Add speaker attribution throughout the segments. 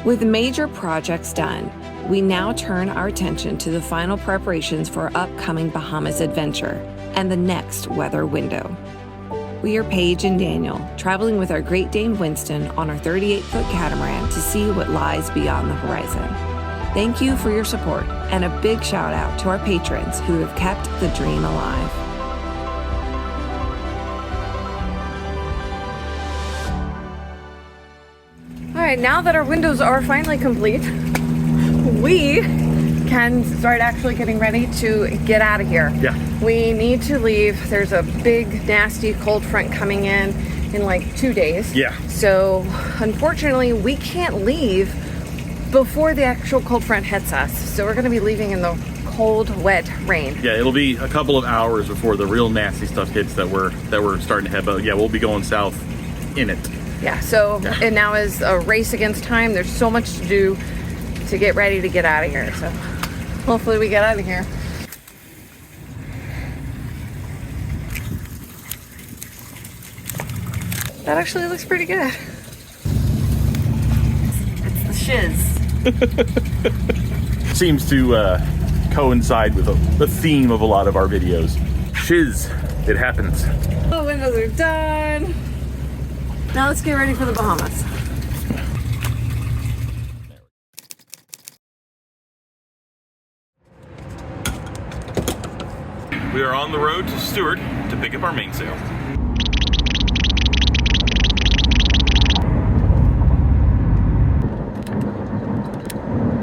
Speaker 1: With major projects done, we now turn our attention to the final preparations for our upcoming Bahamas adventure and the next weather window. We are Paige and Daniel, traveling with our Great Dane Winston on our 38-foot catamaran to see what lies beyond the horizon. Thank you for your support, and a big shout out to our patrons who have kept the dream alive. All right, now that our windows are finally complete, we can start actually getting ready to get out of here.
Speaker 2: Yeah.
Speaker 1: We need to leave. There's a big, nasty cold front coming in like 2 days.
Speaker 2: Yeah.
Speaker 1: So unfortunately, we can't leave before the actual cold front hits us. So we're going to be leaving in the cold, wet rain.
Speaker 2: Yeah, it'll be a couple of hours before the real nasty stuff hits that we're starting to head. But yeah, we'll be going south in it.
Speaker 1: Yeah. So it now is a race against time. There's so much to do to get ready to get out of here. So hopefully we get out of here. That actually looks pretty good. It's the shiz.
Speaker 2: Seems to coincide with the theme of a lot of our videos. Shiz, it happens.
Speaker 1: The windows are done. Now let's get ready for the Bahamas.
Speaker 2: We are on the road to Stewart to pick up our mainsail.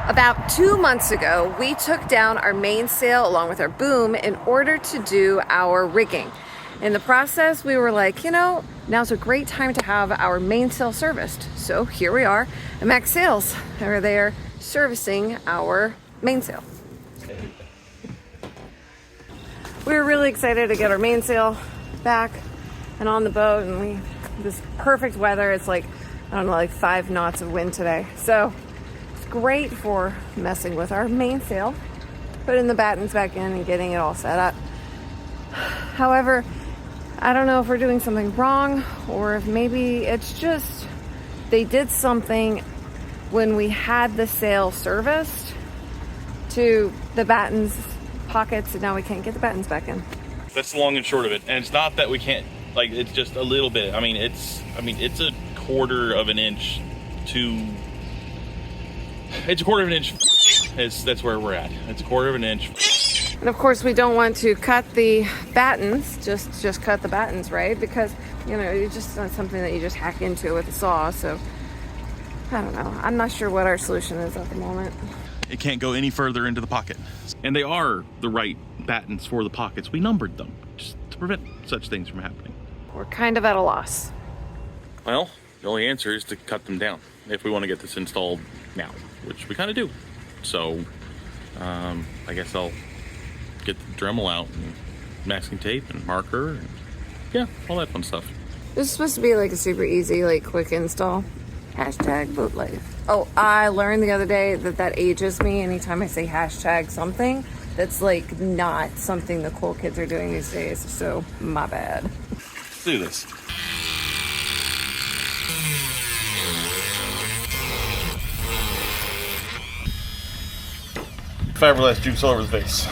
Speaker 1: About 2 months ago, we took down our mainsail along with our boom in order to do our rigging. In the process, we were like, you know, now's a great time to have our mainsail serviced. So here we are at Max Sails, where they are servicing our mainsail. We were really excited to get our mainsail back and on the boat, and this perfect weather. It's like, I don't know, like 5 knots of wind today. So it's great for messing with our mainsail, putting the battens back in and getting it all set up. However, I don't know if we're doing something wrong or if maybe it's just they did something when we had the sail serviced to the battens pockets, and now we can't get the battens back in.
Speaker 2: That's the long and short of it. And it's not that we can't, like, it's just a little bit. I mean, it's a quarter of an inch to, it's a quarter of an inch. That's where we're at. It's a quarter of an inch.
Speaker 1: And of course, we don't want to cut the battens, just cut the battens, right? Because, you know, it's just not something that you just hack into with a saw. So I don't know. I'm not sure what our solution is at the moment.
Speaker 2: It can't go any further into the pocket. And they are the right battens for the pockets. We numbered them just to prevent such things from happening.
Speaker 1: We're kind of at a loss.
Speaker 2: Well, the only answer is to cut them down if we want to get this installed now, which we kind of do. So I guess I'll get the Dremel out and masking tape and marker and yeah, all that fun stuff.
Speaker 1: This is supposed to be like a super easy, like quick install. Hashtag boat life. Oh, I learned the other day that ages me anytime I say hashtag something. That's like not something the cool kids are doing these days. So my bad.
Speaker 2: Let's do this. Fiberglass juice all over the face.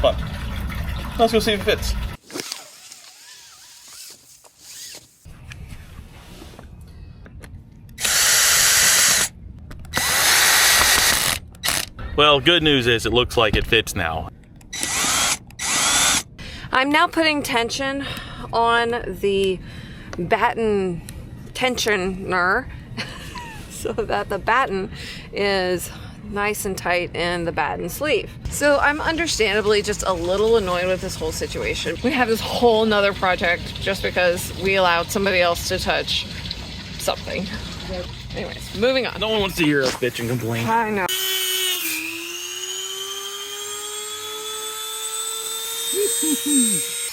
Speaker 2: But let's go see if it fits. Well, good news is it looks like it fits now.
Speaker 1: I'm now putting tension on the batten tensioner so that the batten is nice and tight in the batten sleeve. So I'm understandably just a little annoyed with this whole situation. We have this whole nother project just because we allowed somebody else to touch something. Anyways, moving on.
Speaker 2: No one wants to hear us bitch and complain.
Speaker 1: I know.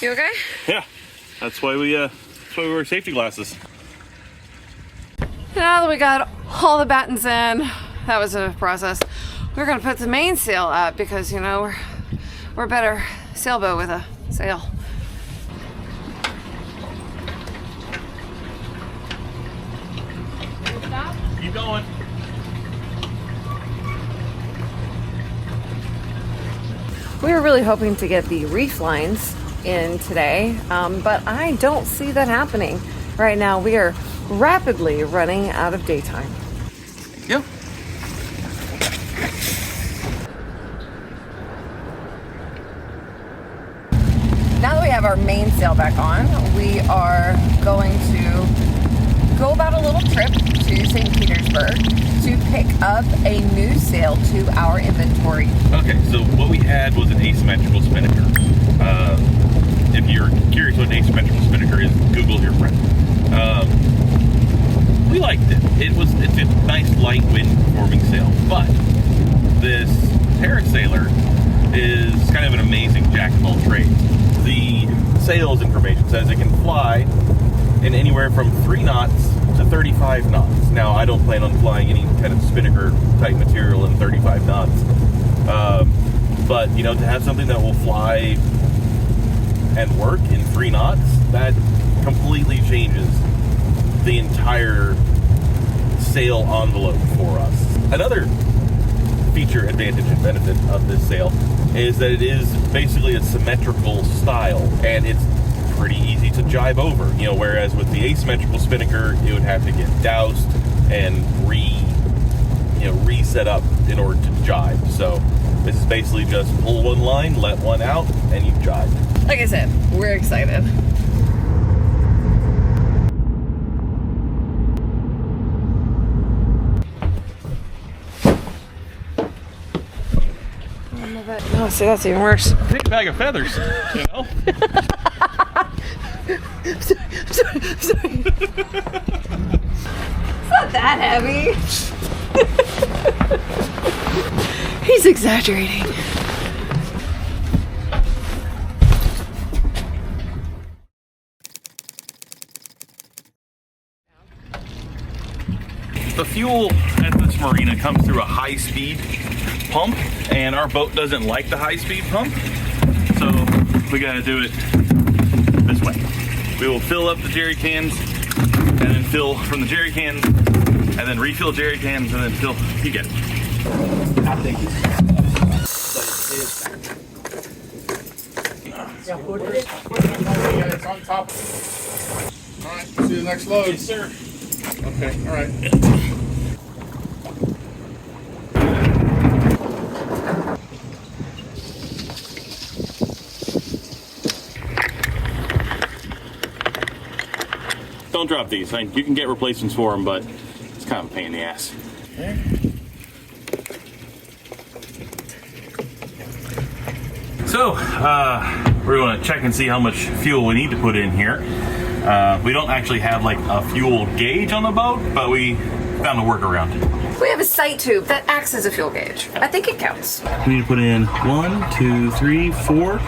Speaker 1: You okay?
Speaker 2: Yeah, that's why we wear safety glasses.
Speaker 1: Now that we got all the battens in, that was a process. We're gonna put the mainsail up because, you know, we're a better sailboat with a sail.
Speaker 2: Keep going.
Speaker 1: We were really hoping to get the reef lines in today, but I don't see that happening. Right now, we are rapidly running out of daytime.
Speaker 2: Yeah.
Speaker 1: Now that we have our mainsail back on, we are going to go about a little trip to St. Petersburg to pick up a new sail to our inventory.
Speaker 2: Okay, so what we had was an asymmetrical spinnaker. If you're curious what an asymmetrical spinnaker is, Google your friend. We liked it. It's a nice light wind performing sail, but this Parasailor is kind of an amazing jack of all trades. The sales information says it can fly in anywhere from 3 knots to 35 knots. Now, I don't plan on flying any kind of spinnaker type material in 35 knots. But, you know, to have something that will fly and work in 3 knots, that completely changes the entire sail envelope for us. Another feature, advantage, and benefit of this sail is that it is basically a symmetrical style, and it's pretty easy to jibe over. You know, whereas with the asymmetrical spinnaker, it would have to get doused and reset up in order to jibe. So this is basically just pull one line, let one out, and you jibe.
Speaker 1: Like I said, we're excited. Oh, see, that's even worse.
Speaker 2: Big bag of feathers, you know?
Speaker 1: I'm sorry. It's not that heavy. He's exaggerating.
Speaker 2: The fuel at this marina comes through a high-speed pump, and our boat doesn't like the high-speed pump, so we gotta do it this way. We will fill up the jerry cans, and then fill from the jerry cans, and then refill jerry cans, and then fill. You get it.
Speaker 3: I think it's on top. All right, see the next load.
Speaker 2: Yes, sir.
Speaker 3: Okay, all right.
Speaker 2: Don't drop these. You can get replacements for them, but it's kind of a pain in the ass.
Speaker 3: Okay.
Speaker 2: So, we're going to check and see how much fuel we need to put in here. We don't actually have like a fuel gauge on the boat, but we found a workaround.
Speaker 1: We have a sight tube that acts as a fuel gauge. I think it counts.
Speaker 2: We need to put in 1, 2, 3, 4,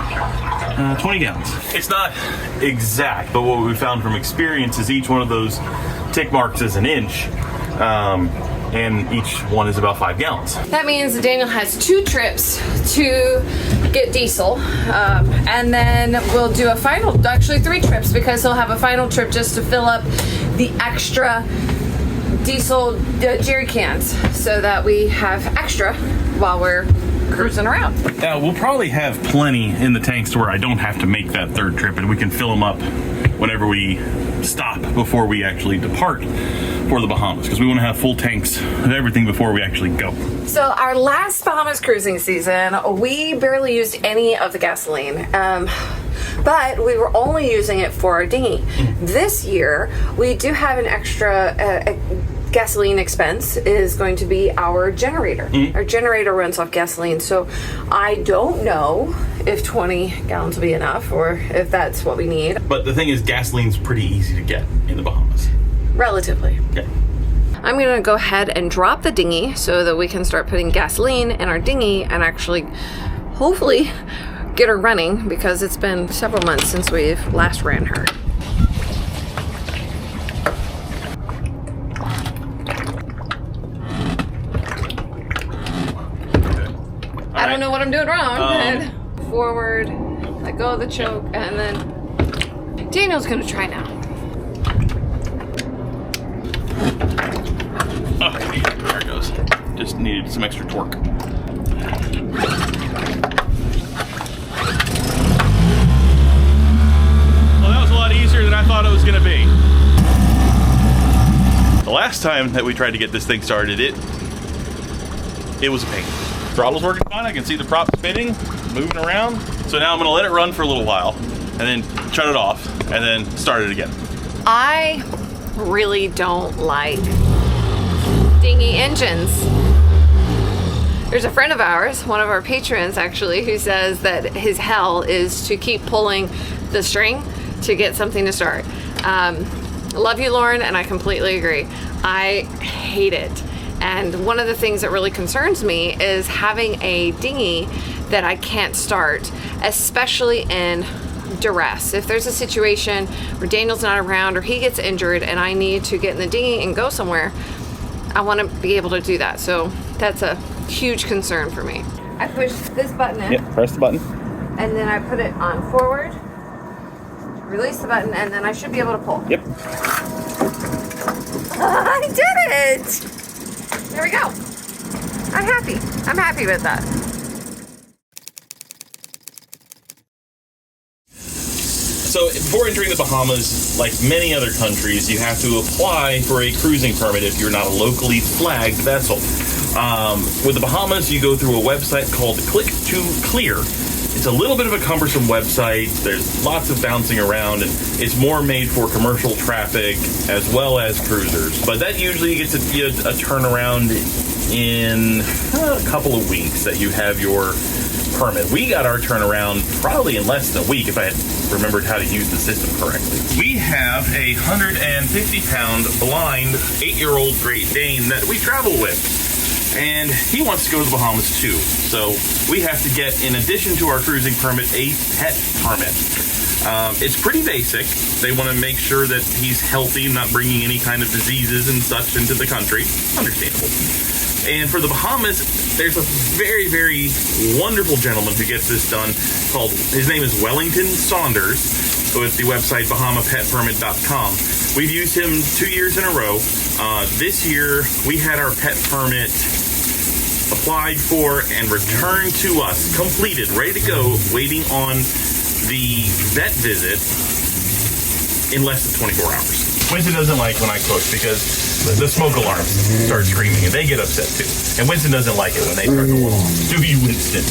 Speaker 2: 20 gallons. It's not exact, but what we found from experience is each one of those tick marks is an inch, and each one is about 5 gallons.
Speaker 1: That means Daniel has 2 trips to get diesel, and then we'll do a final, actually 3 trips, because he'll have a final trip just to fill up the extra diesel jerry cans so that we have extra while we're cruising around.
Speaker 2: Now, we'll probably have plenty in the tanks to where I don't have to make that 3rd trip, and we can fill them up whenever we stop before we actually depart for the Bahamas, because we want to have full tanks of everything before we actually go.
Speaker 1: So our last Bahamas cruising season, we barely used any of the gasoline. But we were only using it for our dinghy. This year, we do have an extra gasoline expense is going to be our generator. Our generator runs off gasoline, so I don't know if 20 gallons will be enough or if that's what we need.
Speaker 2: But the thing is, gasoline's pretty easy to get in the Bahamas.
Speaker 1: Relatively.
Speaker 2: Okay.
Speaker 1: I'm going to go ahead and drop the dinghy so that we can start putting gasoline in our dinghy and actually, hopefully, get her running, because it's been several months since we've last ran her. I don't know what I'm doing wrong. But forward, let go of the choke, and then Daniel's gonna try now.
Speaker 2: Okay, there it goes. Just needed some extra torque. last time that we tried to get this thing started, it was a pain. Throttle's working fine. I can see the prop spinning, moving around. So now I'm gonna let it run for a little while and then shut it off and then start it again.
Speaker 1: I really don't like dinghy engines. There's a friend of ours, one of our patrons actually, who says that his hell is to keep pulling the string to get something to start. Love you, Lauren, and I completely agree. I hate it. And one of the things that really concerns me is having a dinghy that I can't start, especially in duress. If there's a situation where Daniel's not around or he gets injured and I need to get in the dinghy and go somewhere, I want to be able to do that. So that's a huge concern for me. I push this button in.
Speaker 2: Yeah, press the button.
Speaker 1: And then I put it on forward, release the button, and then I should be able to pull.
Speaker 2: Yep.
Speaker 1: I did it! There we go. I'm happy. I'm happy with that.
Speaker 2: So before entering the Bahamas, like many other countries, you have to apply for a cruising permit if you're not a locally flagged vessel. With the Bahamas, you go through a website called Click to Clear. It's a little bit of a cumbersome website. There's lots of bouncing around, and it's more made for commercial traffic as well as cruisers. But that usually gets a turnaround in a couple of weeks that you have your permit. We got our turnaround probably in less than a week if I had remembered how to use the system correctly. We have a 150-pound blind 8-year-old Great Dane that we travel with. And he wants to go to the Bahamas too. So we have to get, in addition to our cruising permit, a pet permit. It's pretty basic. They want to make sure that he's healthy, not bringing any kind of diseases and such into the country. Understandable. And for the Bahamas, there's a very, very wonderful gentleman who gets this done. His name is Wellington Saunders. So it's the website bahamapetpermit.com. We've used him 2 years in a row. This year, we had our pet permit applied for and returned to us, completed, ready to go, waiting on the vet visit in less than 24 hours. Winston doesn't like when I cook because the smoke alarms start screaming and they get upset too. And Winston doesn't like it when they start going, do you, Winston?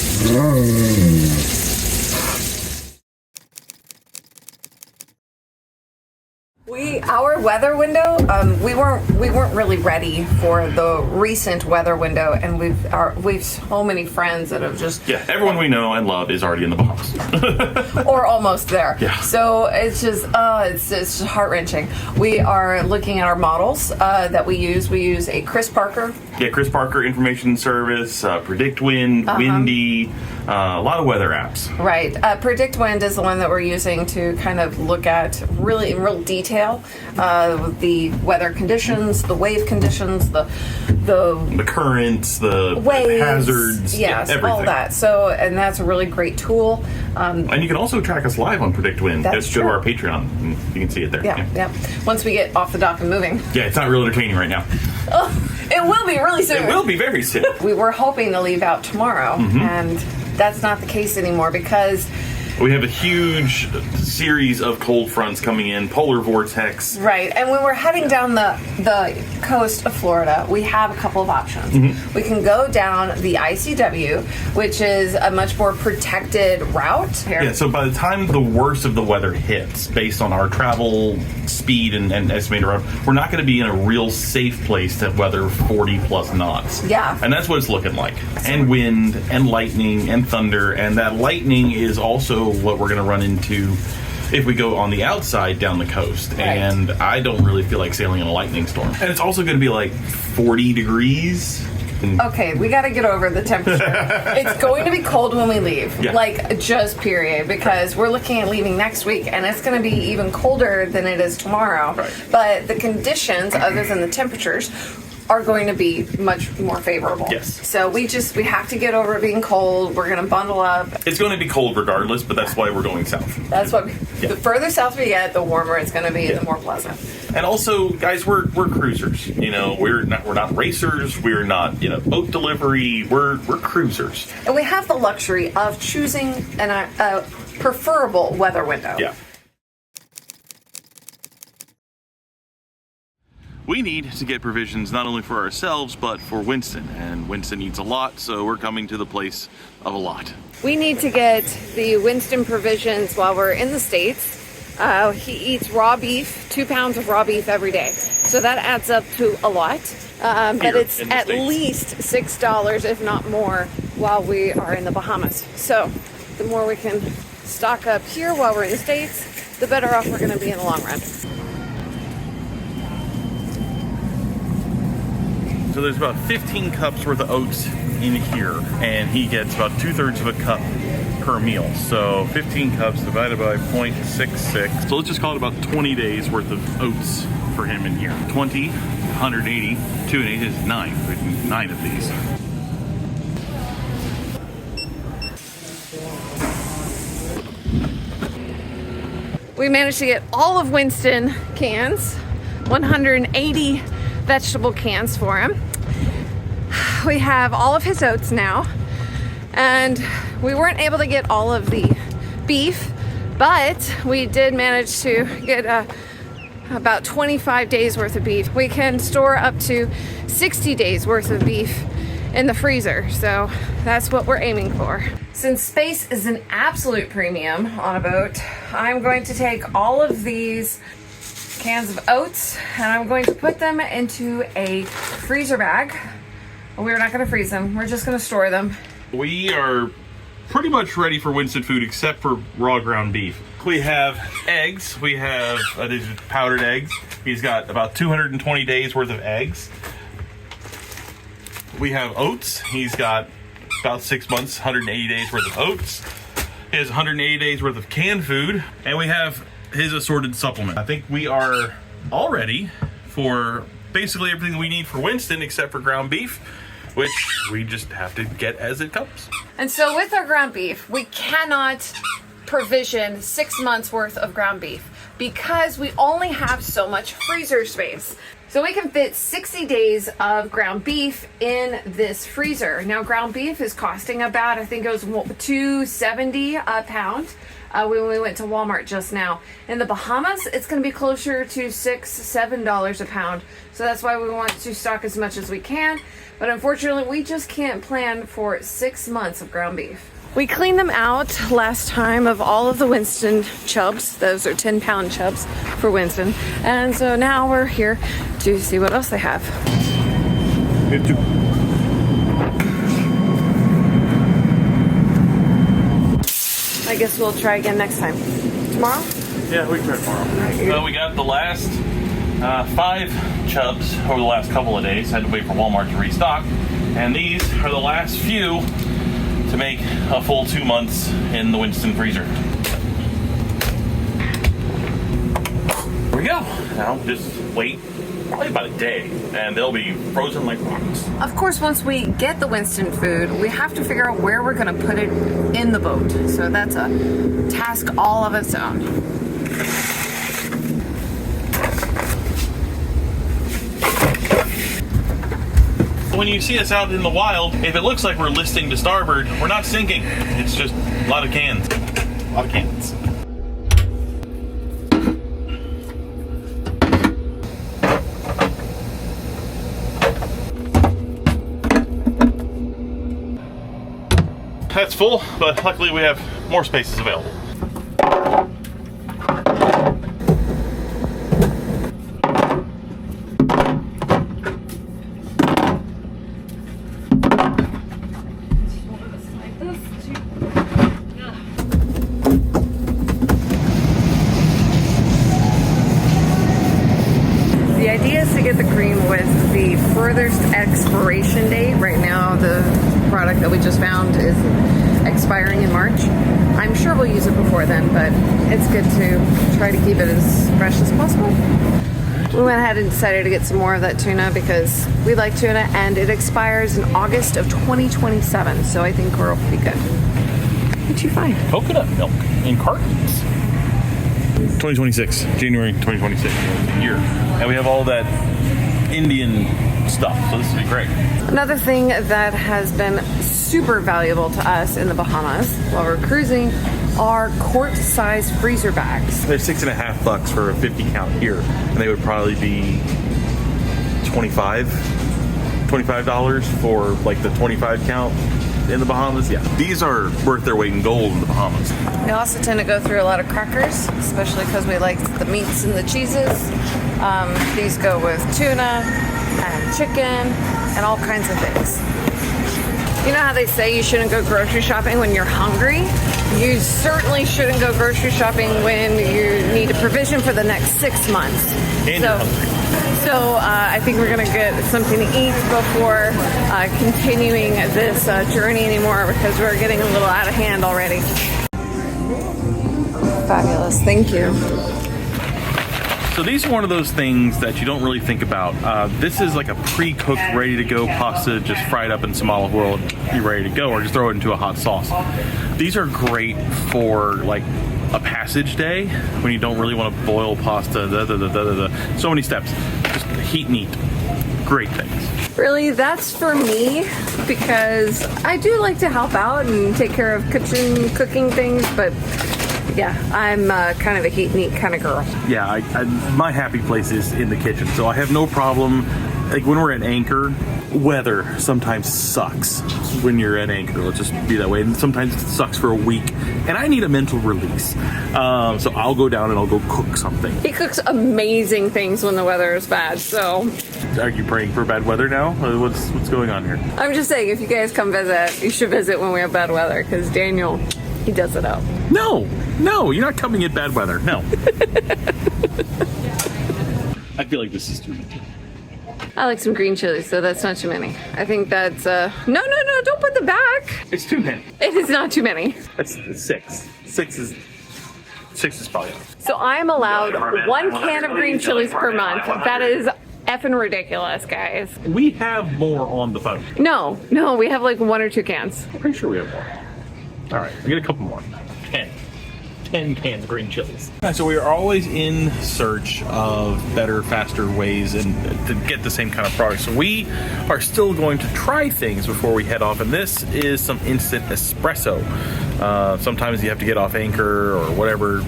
Speaker 1: Our weather window, we weren't really ready for the recent weather window, and we've so many friends that have just
Speaker 2: everyone we know and love is already in the Bahamas
Speaker 1: or almost there.
Speaker 2: Yeah.
Speaker 1: So it's just it's just heart-wrenching. We are looking at our models that we use. We use a Chris Parker.
Speaker 2: Yeah, Chris Parker Information Service, Predict Wind, Windy, a lot of weather apps.
Speaker 1: Right. Predict Wind is the one that we're using to kind of look at really in real detail the weather conditions, the wave conditions, the
Speaker 2: currents, the
Speaker 1: waves,
Speaker 2: hazards,
Speaker 1: yes,
Speaker 2: everything.
Speaker 1: all that. So, and that's a really great tool.
Speaker 2: And you can also track us live on Predict Wind.
Speaker 1: That's
Speaker 2: go to
Speaker 1: true.
Speaker 2: our Patreon, and you can see it there.
Speaker 1: Yeah. Once we get off the dock and moving.
Speaker 2: Yeah, it's not real entertaining right now.
Speaker 1: It will be really soon.
Speaker 2: It will be very soon.
Speaker 1: We were hoping to leave out tomorrow, and that's not the case anymore because
Speaker 2: we have a huge series of cold fronts coming in, polar vortex.
Speaker 1: Right, and when we're heading down the coast of Florida, we have a couple of options. We can go down the ICW, which is a much more protected route.
Speaker 2: Yeah, so by the time the worst of the weather hits, based on our travel speed and estimated route, we're not going to be in a real safe place to weather 40 plus knots.
Speaker 1: Yeah.
Speaker 2: And that's what it's looking like. And wind, and lightning, and thunder, and that lightning is also what we're going to run into if we go on the outside down the coast.
Speaker 1: Right.
Speaker 2: And I don't really feel like sailing in a lightning storm. And it's also going to be like 40 degrees.
Speaker 1: Okay, we got to get over the temperature. It's going to be cold when we leave, like just period, because we're looking at leaving next week, and it's going to be even colder than it is tomorrow.
Speaker 2: Right.
Speaker 1: But the conditions, other than the temperatures, are going to be much more favorable.
Speaker 2: Yes.
Speaker 1: So we have to get over it being cold. We're going to bundle up.
Speaker 2: It's going to be cold regardless, but that's why we're going south.
Speaker 1: That's what. The further south we get, the warmer it's going to be, the more pleasant.
Speaker 2: And also, guys, we're cruisers. You know, we're not racers. We're not boat delivery. We're cruisers.
Speaker 1: And we have the luxury of choosing a preferable weather window.
Speaker 2: Yeah. we need to get provisions not only for ourselves, but for Winston. And Winston eats a lot, so we're coming to the place of a lot.
Speaker 1: We need to get the Winston provisions while we're in the States. He eats raw beef, 2 pounds of raw beef every day. So that adds up to a lot. But it's at least $6, if not more, while we are in the Bahamas. So the more we can stock up here while we're in the States, the better off we're going to be in the long run.
Speaker 2: So there's about 15 cups worth of oats in here, and he gets about 2/3 of a cup per meal. So 15 cups divided by 0.66. So let's just call it about 20 days worth of oats for him in here. 20, 180, 2 and 8 is 9. We have 9 of these.
Speaker 1: We managed to get all of Winston cans, 180 vegetable cans for him. We have all of his oats now, and we weren't able to get all of the beef, but we did manage to get about 25 days worth of beef. We can store up to 60 days worth of beef in the freezer, so that's what we're aiming for. Since space is an absolute premium on a boat, I'm going to take all of these cans of oats and I'm going to put them into a freezer bag. We're not going to freeze them, we're just going to store them.
Speaker 2: We are pretty much ready for Winston food except for raw ground beef. We have eggs. We have these powdered eggs. He's got about 220 days worth of eggs. We have oats. He's got about 6 months, 180 days worth of oats. He has 180 days worth of canned food. And we have his assorted supplement. I think we are all ready for basically everything we need for Winston except for ground beef, which we just have to get as it comes.
Speaker 1: And so with our ground beef, we cannot provision 6 months worth of ground beef because we only have so much freezer space. So we can fit 60 days of ground beef in this freezer. Now ground beef is costing about, I think it was $2.70 a pound when we went to Walmart just now. In the Bahamas, it's gonna be closer to $6-7 a pound. So that's why we want to stock as much as we can. But unfortunately, we just can't plan for 6 months of ground beef. We cleaned them out last time of all of the Winston chubs. Those are 10-pound chubs for Winston. And so now we're here to see what else they have.
Speaker 2: We have 2.
Speaker 1: I guess we'll try again next time. Tomorrow?
Speaker 2: Yeah, we can try tomorrow. So we got the last 5 chubs over the last couple of days. Had to wait for Walmart to restock. And these are the last few to make a full 2 months in the Winston freezer. Here we go. Now just wait probably about a day and they'll be frozen like rocks.
Speaker 1: Of course, once we get the Winston food, we have to figure out where we're gonna put it in the boat. So that's a task all of its own.
Speaker 2: When you see us out in the wild, if it looks like we're listing to starboard, we're not sinking. It's just a lot of cans. A lot of cans. That's full, but luckily we have more spaces available.
Speaker 1: The idea is to get the cream with the furthest expiration date. Right now, the product that we just found is expiring in March. I'm sure we'll use it before then, but it's good to try to keep it as fresh as possible. We went ahead and decided to get some more of that tuna because we like tuna and it expires in August of 2027, so I think we'll be good. What'd you find?
Speaker 2: Coconut milk in cartons. 2026, January 2026 year. And we have all that Indian stuff, so this will be great.
Speaker 1: Another thing that has been super valuable to us in the Bahamas while we're cruising are quart-sized freezer bags.
Speaker 2: They're $6.50 for a 50 count here, and they would probably be $25 for like the 25 count in the Bahamas. Yeah, these are worth their weight in gold in the Bahamas.
Speaker 1: We also tend to go through a lot of crackers, especially because we like the meats and the cheeses. These go with tuna and chicken and all kinds of things. You know how they say you shouldn't go grocery shopping when you're hungry? You certainly shouldn't go grocery shopping when you need a provision for the next 6 months.
Speaker 2: And you're hungry.
Speaker 1: So I think we're gonna get something to eat before continuing this journey anymore, because we're getting a little out of hand already. Fabulous, thank you.
Speaker 2: So these are one of those things that you don't really think about. This is like a pre-cooked, ready-to-go pasta, just fried up in some olive oil, be ready to go, or just throw it into a hot sauce. These are great for like a passage day when you don't really want to boil pasta. So many steps. Just heat and eat. Great things.
Speaker 1: Really, that's for me, because I do like to help out and take care of kitchen cooking things, but yeah, I'm kind of a heat and eat kind of girl.
Speaker 2: Yeah, my happy place is in the kitchen, so I have no problem. Like when we're at anchor, weather sometimes sucks when you're at anchor. Let's just be that way. And sometimes it sucks for a week, and I need a mental release. So I'll go down and I'll go cook something.
Speaker 1: He cooks amazing things when the weather is bad, so.
Speaker 2: Are you praying for bad weather now? What's going on here?
Speaker 1: I'm just saying, if you guys come visit, you should visit when we have bad weather, because Daniel, he does it out.
Speaker 2: No, you're not coming in bad weather. No. I feel like this is too many.
Speaker 1: I like some green chilies, so that's not too many. I think that's, no, don't put them back.
Speaker 2: It's too many.
Speaker 1: It is not too many.
Speaker 2: That's 6. 6 is probably enough.
Speaker 1: So I'm allowed 1 can of green chilies per month. That is effing ridiculous, guys.
Speaker 2: We have more on the boat.
Speaker 1: No, we have like 1 or 2 cans.
Speaker 2: I'm pretty sure we have more. All right, I get a couple more. 10 cans of green chilies. So we are always in search of better, faster ways and to get the same kind of product. So we are still going to try things before we head off, and this is some instant espresso. Sometimes you have to get off anchor or whatever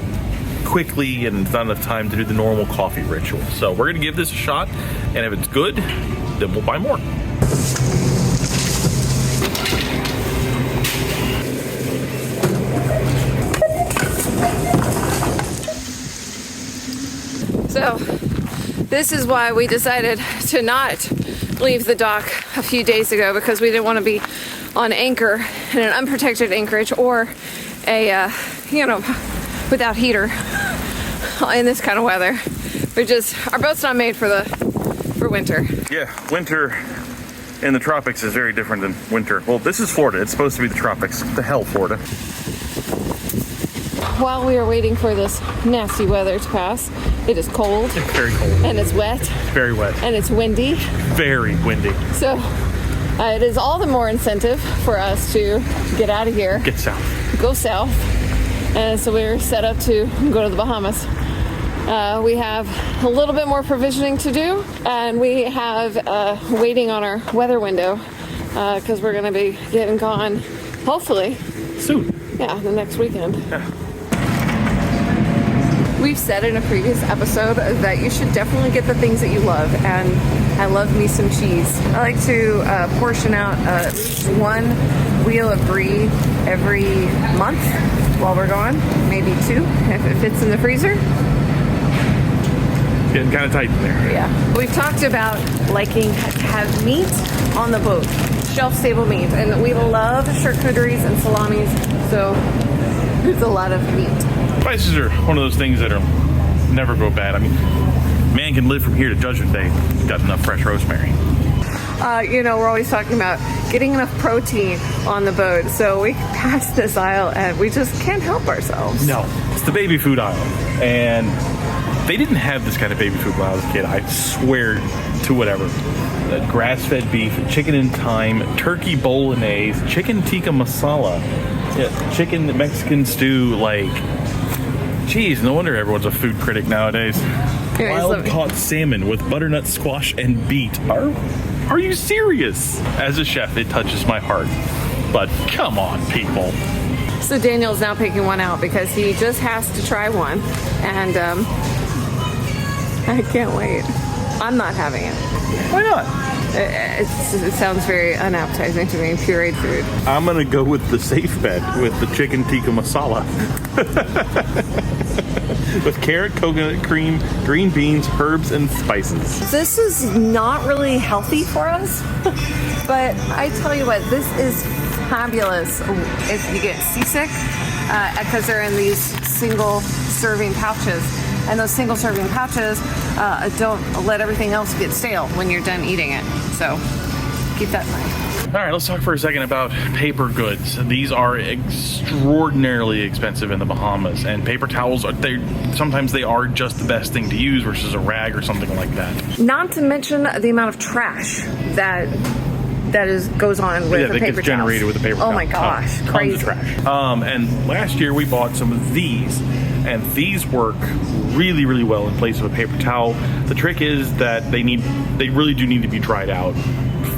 Speaker 2: quickly, and it's not enough time to do the normal coffee ritual. So we're gonna give this a shot, and if it's good, then we'll buy more.
Speaker 1: So this is why we decided to not leave the dock a few days ago, because we didn't want to be on anchor in an unprotected anchorage or a, without heater in this kind of weather. Our boat's not made for winter.
Speaker 2: Yeah, winter in the tropics is very different than winter. Well, this is Florida. It's supposed to be the tropics. What the hell, Florida?
Speaker 1: While we are waiting for this nasty weather to pass, it is cold.
Speaker 2: It's very cold.
Speaker 1: And it's wet.
Speaker 2: Very wet.
Speaker 1: And it's windy.
Speaker 2: Very windy.
Speaker 1: So it is all the more incentive for us to get out of here.
Speaker 2: Get south.
Speaker 1: Go south. And so we're set up to go to the Bahamas. We have a little bit more provisioning to do, and we have waiting on our weather window, because we're going to be getting gone, hopefully.
Speaker 2: Soon.
Speaker 1: Yeah, the next weekend.
Speaker 2: Yeah.
Speaker 1: We've said in a previous episode that you should definitely get the things that you love, and I love me some cheese. I like to portion out at least 1 wheel of brie every month while we're gone, maybe 2 if it fits in the freezer.
Speaker 2: Getting kind of tight in there.
Speaker 1: Yeah. We've talked about liking to have meat on the boat, shelf-stable meat, and we love charcuteries and salamis, so there's a lot of meat.
Speaker 2: Spices are one of those things that are never go bad. I mean, man can live from here to Judgment Day. Got enough fresh rosemary.
Speaker 1: We're always talking about getting enough protein on the boat, so we pass this aisle and we just can't help ourselves.
Speaker 2: No, it's the baby food aisle, and they didn't have this kind of baby food when I was a kid. I swear to whatever. Grass-fed beef, chicken and thyme, turkey bolognese, chicken tikka masala, chicken Mexican stew, geez, no wonder everyone's a food critic nowadays. Wild caught salmon with butternut squash and beet. Are you serious? As a chef, it touches my heart. But come on, people.
Speaker 1: So Daniel's now picking one out because he just has to try one. And I can't wait. I'm not having it.
Speaker 2: Why not?
Speaker 1: It sounds very unappetizing to me, pureed food.
Speaker 2: I'm gonna go with the safe bet with the chicken tikka masala. With carrot, coconut cream, green beans, herbs, and spices.
Speaker 1: This is not really healthy for us, but I tell you what, this is fabulous if you get seasick, because they're in these single serving pouches. And those single serving pouches don't let everything else get stale when you're done eating it. So keep that in mind.
Speaker 2: All right, let's talk for a second about paper goods. These are extraordinarily expensive in the Bahamas, and paper towels, sometimes they are just the best thing to use versus a rag or something like that.
Speaker 1: Not to mention the amount of trash that goes on with the paper
Speaker 2: gets generated with the paper towel.
Speaker 1: Oh my gosh, crazy.
Speaker 2: Tons of trash. And last year we bought some of these, and these work really, really well in place of a paper towel. The trick is that they really do need to be dried out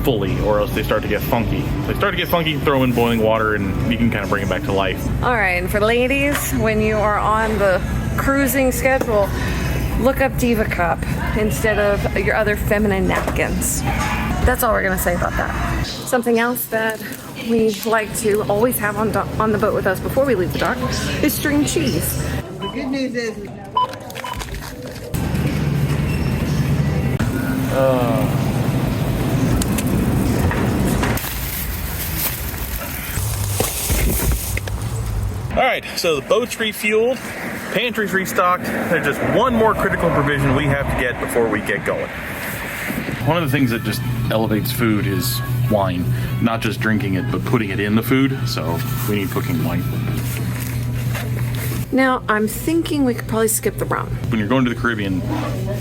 Speaker 2: fully, or else they start to get funky. If they start to get funky, throw in boiling water and you can kind of bring it back to life.
Speaker 1: All right, and for ladies, when you are on the cruising schedule, look up Diva Cup instead of your other feminine napkins. That's all we're gonna say about that. Something else that we like to always have on the boat with us before we leave the dock is string cheese.
Speaker 4: The good news is
Speaker 2: All right, so the boat's refueled, pantry's restocked. There's just one more critical provision we have to get before we get going. One of the things that just elevates food is wine. Not just drinking it, but putting it in the food. So we need cooking wine.
Speaker 1: Now, I'm thinking we could probably skip the rum.
Speaker 2: When you're going to the Caribbean,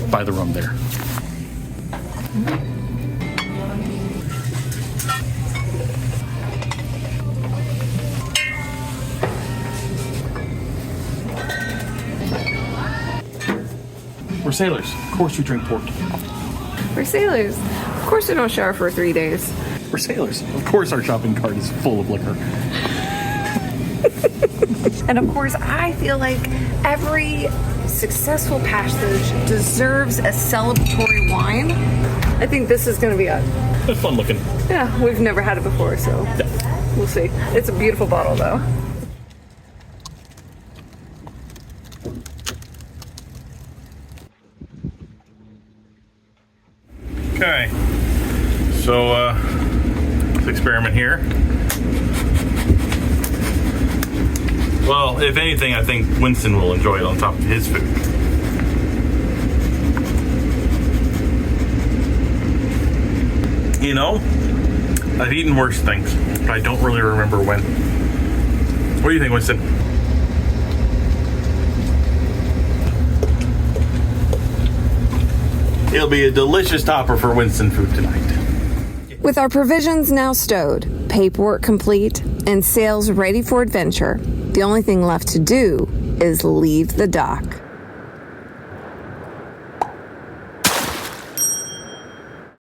Speaker 2: buy the rum there. We're sailors. Of course we drink port.
Speaker 1: We're sailors. Of course we don't shower for 3 days.
Speaker 2: We're sailors. Of course our shopping cart is full of liquor.
Speaker 1: And of course, I feel like every successful passage deserves a celebratory wine. I think this is going to be it.
Speaker 2: It's fun looking.
Speaker 1: Yeah, we've never had it before, so we'll see. It's a beautiful bottle, though.
Speaker 2: Okay, so let's experiment here. Well, if anything, I think Winston will enjoy it on top of his food. You know, I've eaten worse things, but I don't really remember when. What do you think, Winston? It'll be a delicious topper for Winston food tonight.
Speaker 1: With our provisions now stowed, paperwork complete, and sails ready for adventure, the only thing left to do is leave the dock.